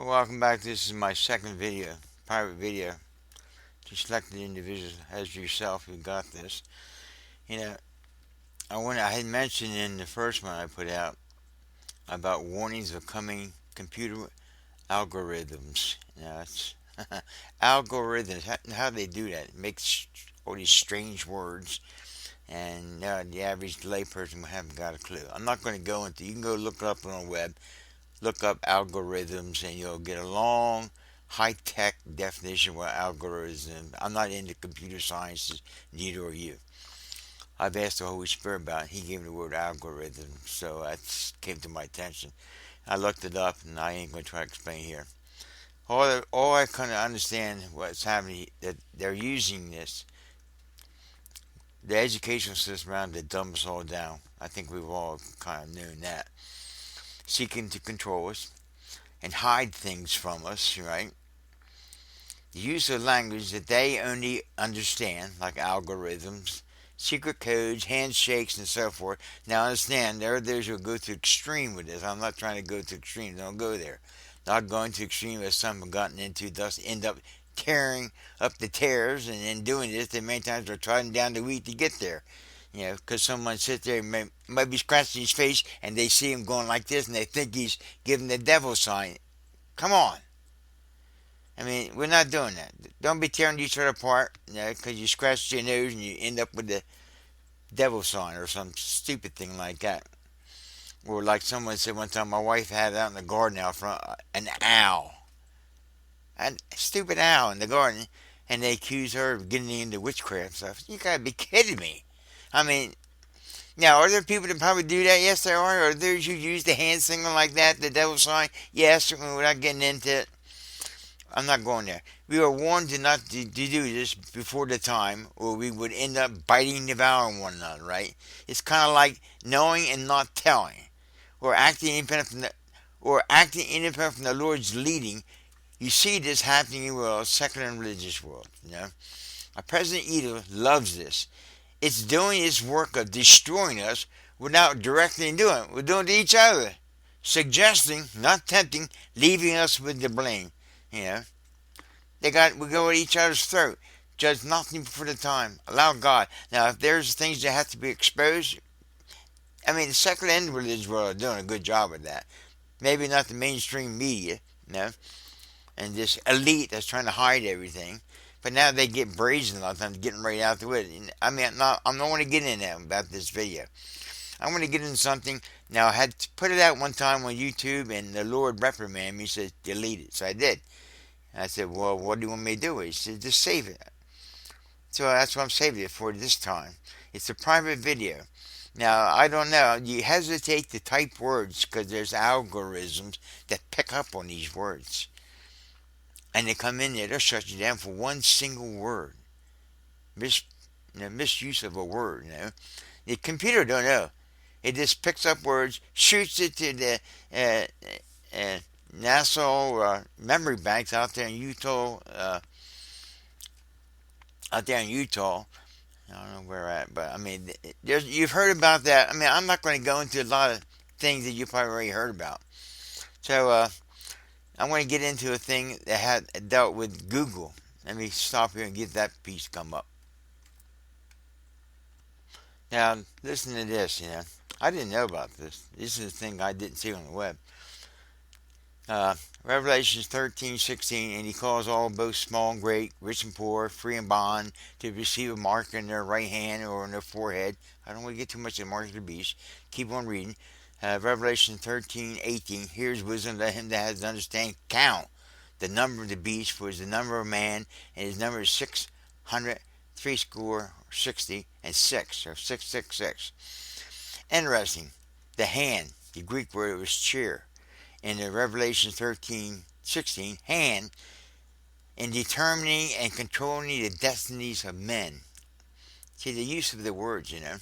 Well, welcome back. This is my second video, private video, to selected individuals as yourself who got this. You know, I had mentioned in the first one I put out about warnings of coming computer algorithms. It's algorithms. How they do that? It makes all these strange words, and the average layperson haven't got a clue. I'm not going to go into. You can go look it up on the web. Look up algorithms and you'll get a long high tech definition of what algorithm. I'm not into computer sciences, neither are you. I've asked the Holy Spirit about it. He gave me the word algorithm, so that came to my attention. I looked it up and I ain't going to try to explain here. All I kind of understand what's happening, that they're using this, the educational system around to dumb us all down. I think we've all kind of known that. Seeking to control us and hide things from us, right? The use of language that they only understand, like algorithms, secret codes, handshakes, and so forth. Now, understand, there are those who go to extreme with this. I'm not trying to go to extreme. Don't go there. Not going to extreme as some have gotten into, thus end up tearing up the tears, and in doing this, they many times are trotting down the wheat to get there. You know, because someone sits there and might be scratching his face, and they see him going like this, and they think he's giving the devil sign. Come on. I mean, we're not doing that. Don't be tearing each other apart, you know, because you scratch your nose and you end up with the devil sign or some stupid thing like that. Or like someone said one time, my wife had out in the garden out front an owl, a stupid owl in the garden, and they accuse her of getting into witchcraft stuff. You gotta be kidding me. I mean, now are there people that probably do that? Yes, there are. Are there who use the hand signal like that, the devil sign? Yes, without getting into it. I'm not going there. We were warned to do this before the time, or we would end up biting and devouring one another. Right? It's kind of like knowing and not telling, or acting independent from the Lord's leading. You see this happening in the world, secular and religious world. You know, our President Edom loves this. It's doing its work of destroying us without directly doing it. We're doing it to each other, suggesting, not tempting, leaving us with the blame. You know. We go at each other's throat. Judge nothing before the time. Allow God. Now, if there's things that have to be exposed, I mean, the secular and religious world are doing a good job of that. Maybe not the mainstream media, you know, and this elite that's trying to hide everything. But now they get brazen a lot of times, getting right out to it. I mean, I'm not want to get in that about this video. I want to get into something. Now, I had to put it out one time on YouTube, and the Lord reprimanded me. He said, delete it. So I did. I said, well, what do you want me to do? He said, just save it. So that's what I'm saving it for this time. It's a private video. Now, I don't know. You hesitate to type words because there's algorithms that pick up on these words. And they come in there, they'll shut you down for one single word. Misuse of a word, you know. The computer don't know. It just picks up words, shoots it to the NASA memory banks out there in Utah. Out there in Utah, I don't know where at, but I mean, you've heard about that. I mean, I'm not going to go into a lot of things that you probably already heard about. So I want to get into a thing that had dealt with Google. Let me stop here and get that piece come up. Now, listen to this. You know, I didn't know about this. This is a thing I didn't see on the web. Revelations 13:16, and he calls all, both small and great, rich and poor, free and bond, to receive a mark in their right hand or on their forehead. I don't want to get too much of the mark of the beast. Keep on reading. Revelation 13:18, here's wisdom, let him that has understanding count the number of the beast, for it is the number of man, and his number is 600, threescore, 60, and 6, or 666. Interesting. The hand, the Greek word was cheer in the Revelation 13:16, hand, in determining and controlling the destinies of men. See the use of the words, you know.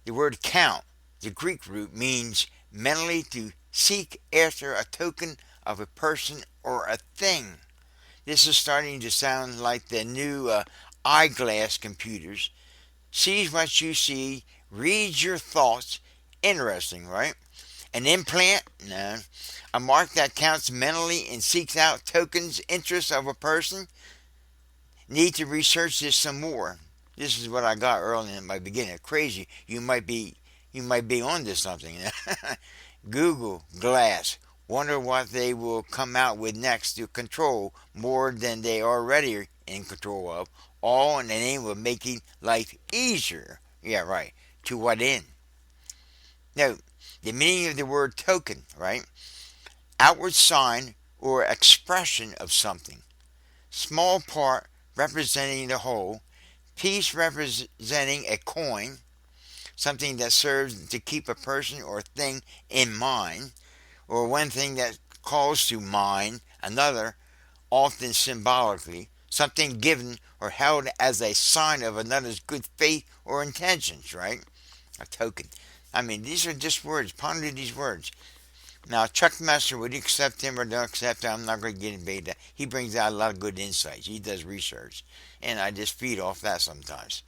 The word count, the Greek root, means mentally to seek after a token of a person or a thing. This is starting to sound like the new eyeglass computers. Sees what you see, reads your thoughts. Interesting, right? An implant? No. A mark that counts mentally and seeks out tokens, interests of a person? Need to research this some more. This is what I got early in my beginning. Crazy. You might be onto something. Google Glass. Wonder what they will come out with next to control more than they are already in control of. All in the name of making life easier. Yeah, right. To what end? Now, the meaning of the word token, right? Outward sign or expression of something. Small part representing the whole. Piece representing a coin. Something that serves to keep a person or thing in mind. Or one thing that calls to mind another, often symbolically. Something given or held as a sign of another's good faith or intentions, right? A token. I mean, these are just words. Ponder these words. Now, Chuck Messer, would you accept him or don't accept him? I'm not going to get into that. He brings out a lot of good insights. He does research. And I just feed off that sometimes.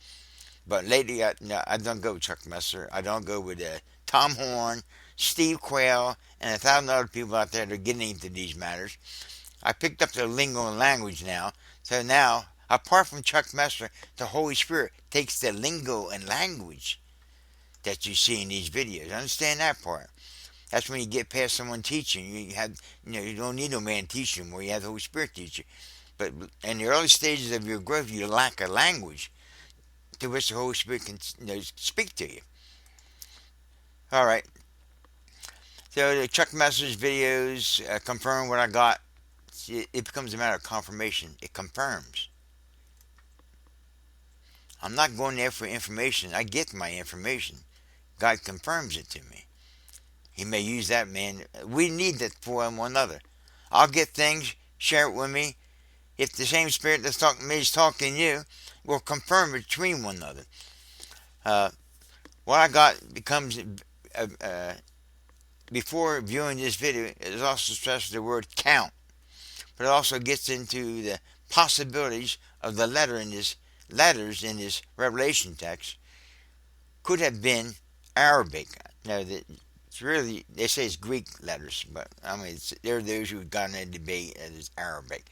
But lately, I don't go with Chuck Messer. I don't go with Tom Horn, Steve Quayle, and 1,000 other people out there that are getting into these matters. I picked up the lingo and language now. So now, apart from Chuck Messer, the Holy Spirit takes the lingo and language that you see in these videos. Understand that part. That's when you get past someone teaching. You don't need no man teaching anymore. You have the Holy Spirit teach you. But in the early stages of your growth, you lack a language to which the Holy Spirit can speak to you. All right. So the Chuck Messer's videos confirm what I got. It becomes a matter of confirmation. It confirms. I'm not going there for information. I get my information. God confirms it to me. He may use that, man. We need that for one another. I'll get things, share it with me. If the same spirit that's talking to me is talking to you, we'll confirm it between one another. What I got becomes, before viewing this video, it also stresses the word count. But it also gets into the possibilities of the letters in this Revelation text could have been Arabic. Now, it's really, they say it's Greek letters, but I mean, there are those who've gotten a debate that it's Arabic.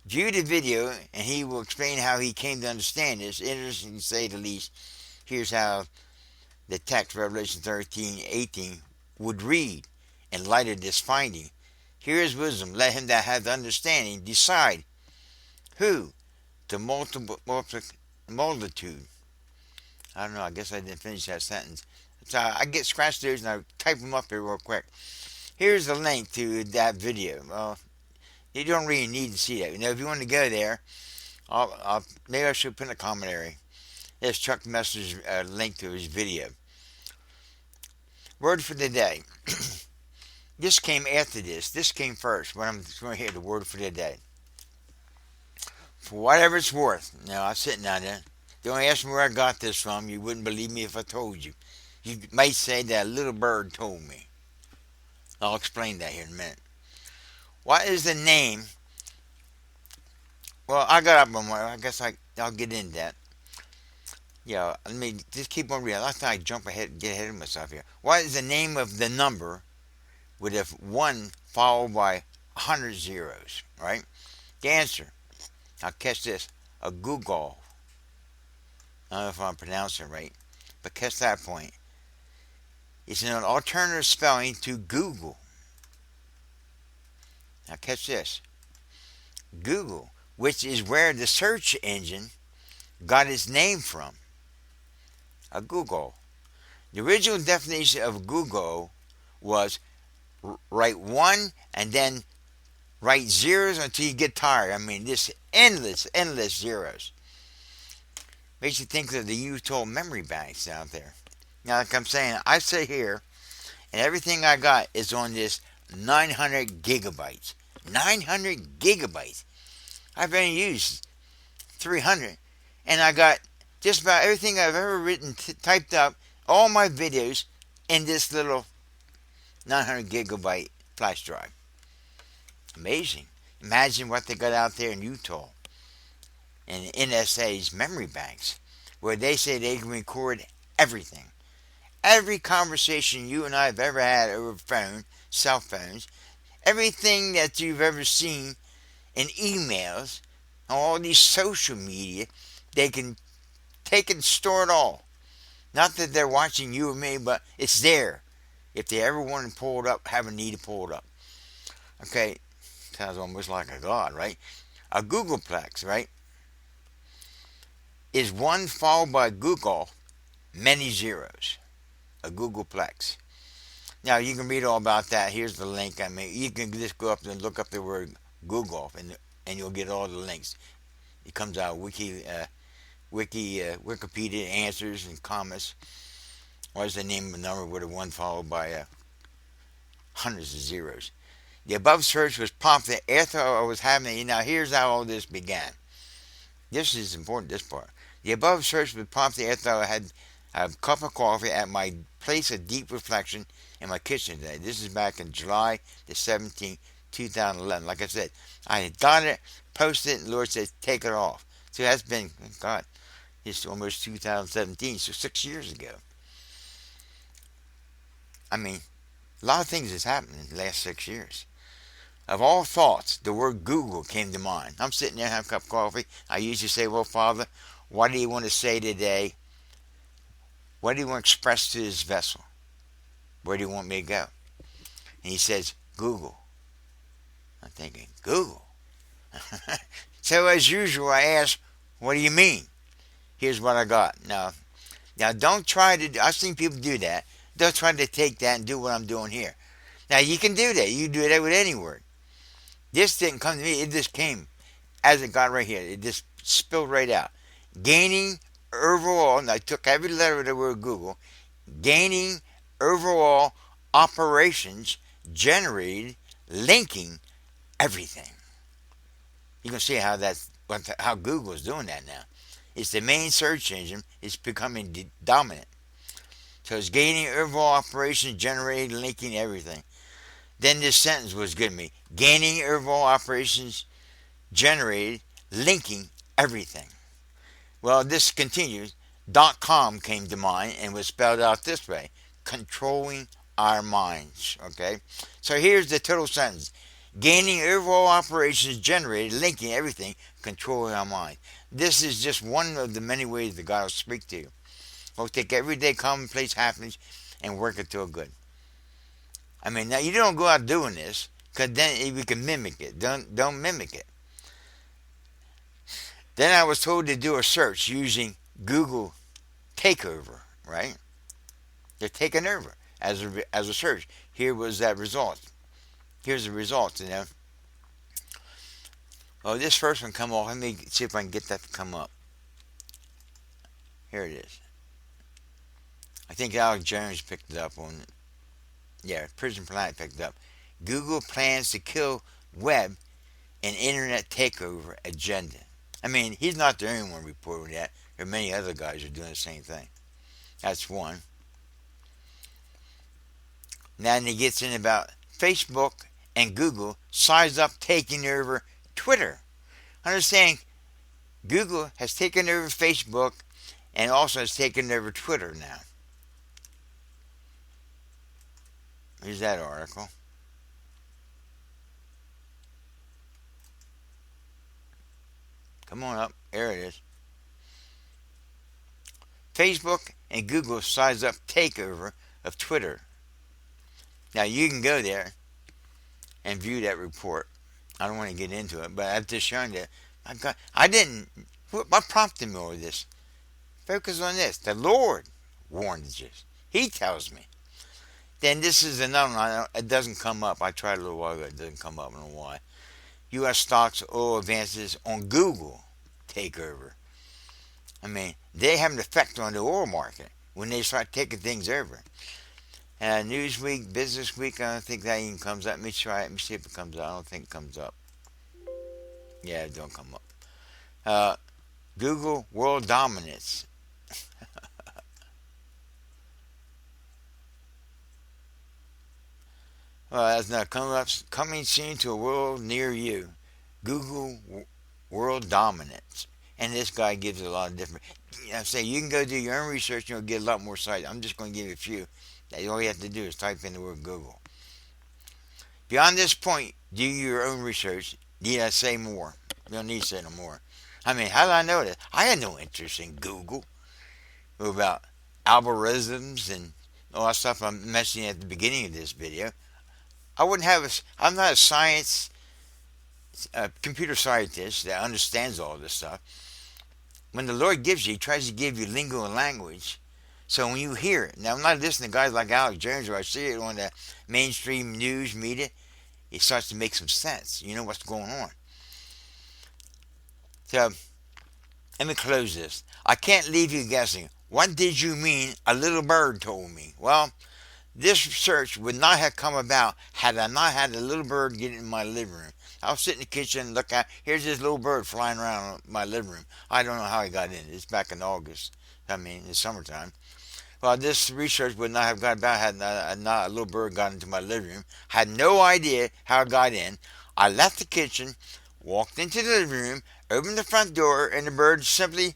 View the video, and he will explain how he came to understand this. Interesting to say the least. Here's how the text, Revelation 13:18, would read in light of this finding. Here is wisdom. Let him that hath understanding decide who the multitude. I don't know. I guess I didn't finish that sentence. So I get scratched those and I type them up here real quick. Here's the link to that video. Well, you don't really need to see that. If you want to go there, maybe I should put in a commentary. There's Chuck Messer's link to his video. Word for the day. This came after this. This came first. When I'm going to hear the word for the day. For whatever it's worth. Now, I'm sitting down there. Don't ask me where I got this from. You wouldn't believe me if I told you. You might say that a little bird told me. I'll explain that here in a minute. What is the name? Well, I got up on one. I guess I'll get into that. Yeah, let me just keep on reading. Last time I get ahead of myself here. What is the name of the number with a 1 followed by 100 zeros, right? The answer. Now catch this. A Google. I don't know if I'm pronouncing it right, but catch that point. It's an alternative spelling to Google. Now catch this. Google, which is where the search engine got its name from. A Google. The original definition of Google was write 1 and then write zeros until you get tired. I mean, this endless zeros. Makes you think of the Utah memory banks out there. Now, like I'm saying, I sit here, and everything I got is on this 900 gigabytes. 900 gigabytes. I've only used 300, and I got just about everything I've ever written, typed up, all my videos in this little 900 gigabyte flash drive. Amazing. Imagine what they got out there in Utah and NSA's memory banks, where they say they can record everything. every conversation you and I have ever had over phone, cell phones, everything that you've ever seen in emails, all these social media, they can take and store it all. Not that they're watching you or me, but it's there. If they ever want to pull it up, have a need to pull it up. Okay, sounds almost like a god, right? A Googleplex, right, is one followed by Google, many zeros. A Googleplex. Now you can read all about that. Here's the link. I mean, you can just go up and look up the word Google, and you'll get all the links. It comes out Wikipedia answers and comments. What is the name of the number with a one followed by hundreds of zeros? The above search was prompted after I was having. Now here's how all this began. This is important. This part. The above search was prompted after I had a cup of coffee at my place of deep reflection in my kitchen today. This is back in July the 17th, 2011. Like I said, I had got it, posted it, and the Lord said, take it off. So that's been, God, it's almost 2017, so 6 years ago. I mean, a lot of things has happened in the last 6 years. Of all thoughts, the word Google came to mind. I'm sitting there having a cup of coffee. I usually say, well, Father, what do you want to say today? What do you want to express to this vessel? Where do you want me to go? And he says, Google. I'm thinking, Google? So as usual, I ask, what do you mean? Here's what I got. Now don't try to, I've seen people do that. Don't try to take that and do what I'm doing here. Now you can do that. You can do that with any word. This didn't come to me. It just came as it got right here. It just spilled right out. Gaining overall, and I took every letter of the word Google, gaining overall operations generated linking everything. You can see how Google is doing that now. It's the main search engine. It's becoming dominant. So it's gaining overall operations generated linking everything. Then this sentence was good to me. Gaining overall operations generated linking everything. Well, this continues. .com came to mind and was spelled out this way. Controlling our minds. Okay? So here's the total sentence. Gaining overall operations generated, linking everything, controlling our mind. This is just one of the many ways that God will speak to you. He'll take everyday commonplace happenings and work it to a good. I mean, now you don't go out doing this, because then we can mimic it. Don't mimic it. Then I was told to do a search using Google Takeover, right? They're taking over as a search. Here was that result. Here's the results, you know. Oh, this first one come off. Let me see if I can get that to come up. Here it is. I think Alex Jones picked it up on it. Yeah, Prison Planet picked it up. Google plans to kill web and internet takeover agenda. I mean, he's not the only one reporting that. There are many other guys who are doing the same thing. That's one. Now he gets in about Facebook and Google size up taking over Twitter. Understand, Google has taken over Facebook and also has taken over Twitter now. Here's that article. Come on up. There it is. Facebook and Google size up takeover of Twitter. Now you can go there and view that report. I don't want to get into it, but I've just shown you. What prompted me all this? Focus on this. The Lord warned you. He tells me. Then this is another one. It doesn't come up. I tried a little while ago. It doesn't come up. I don't know why. U.S. stocks oil advances on Google takeover. I mean, they have an effect on the oil market when they start taking things over. Newsweek, Business Week, I don't think that even comes up. Let me try it. Let me see if it comes up. I don't think it comes up. Yeah, it don't come up. Google World Dominance. Well, that's not coming soon to a world near you. Google World Dominance. And this guy gives a lot of different. I'm saying you can go do your own research and you'll get a lot more sites. I'm just going to give you a few. All you have to do is type in the word Google. Beyond this point, do your own research. Need I say more? You don't need to say no more. I mean, how did I know that? I had no interest in Google about algorithms and all that stuff I'm mentioning at the beginning of this video. I wouldn't have a. I'm not a computer scientist that understands all this stuff. When the Lord gives you, He tries to give you lingo and language. So when you hear it, now I'm not listening to guys like Alex Jones, or I see it on the mainstream news media, it starts to make some sense. You know what's going on. So let me close this. I can't leave you guessing. What did you mean a little bird told me? Well, this search would not have come about had I not had a little bird get in my living room. I'll sit in the kitchen and look at, here's this little bird flying around my living room. I don't know how he got in. It's back in August. I mean, it's summertime. Well, this research would not have got about had not a little bird got into my living room. Had no idea how it got in. I left the kitchen, walked into the living room, opened the front door, and the bird simply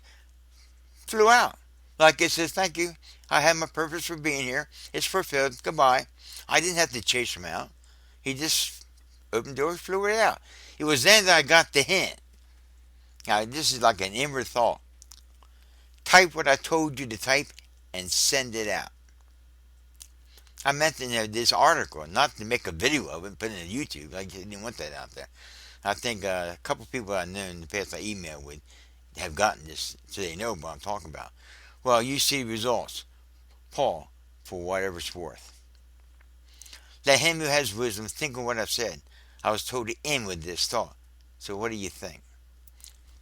flew out. Like it says, thank you. I had my purpose for being here. It's fulfilled. Goodbye. I didn't have to chase him out. He just opened the door, flew it out. It was then that I got the hint. Now, this is like an inward thought. Type what I told you to type and send it out. I meant in this article, not to make a video of it and put it on YouTube. I didn't want that out there. I think a couple people I know in the past I emailed with have gotten this, so they know what I'm talking about. Well, you see results. Paul, for whatever it's worth. Let him who has wisdom think of what I've said. I was told to end with this thought. So what do you think?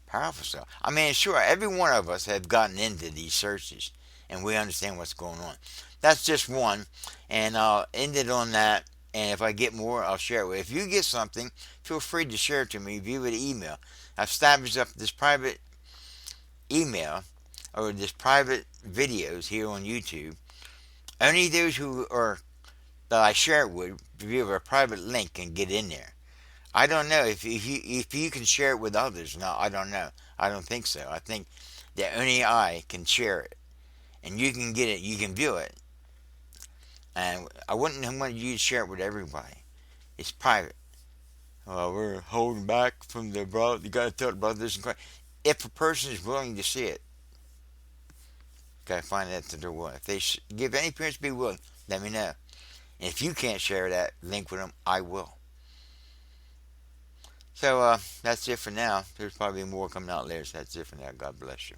Powerful stuff. I mean, sure, every one of us have gotten into these searches, and we understand what's going on. That's just one, and I'll end it on that. And if I get more, I'll share it with you. If you get something, feel free to share it to me via the email. I've established up this private email or this private videos here on YouTube. Only those who are that I share it with via a private link can get in there. I don't know if you can share it with others. No, I don't know. I don't think so. I think that only I can share it, and you can get it. You can view it, and I wouldn't want you to share it with everybody. It's private. We're holding back from the brother. You got to tell the brothers and Christ. If a person is willing to see it, gotta find out that they're willing. If they give any appearance to be willing, let me know. And if you can't share that link with them, I will. So that's it for now. There's probably more coming out later. So that's it for now. God bless you.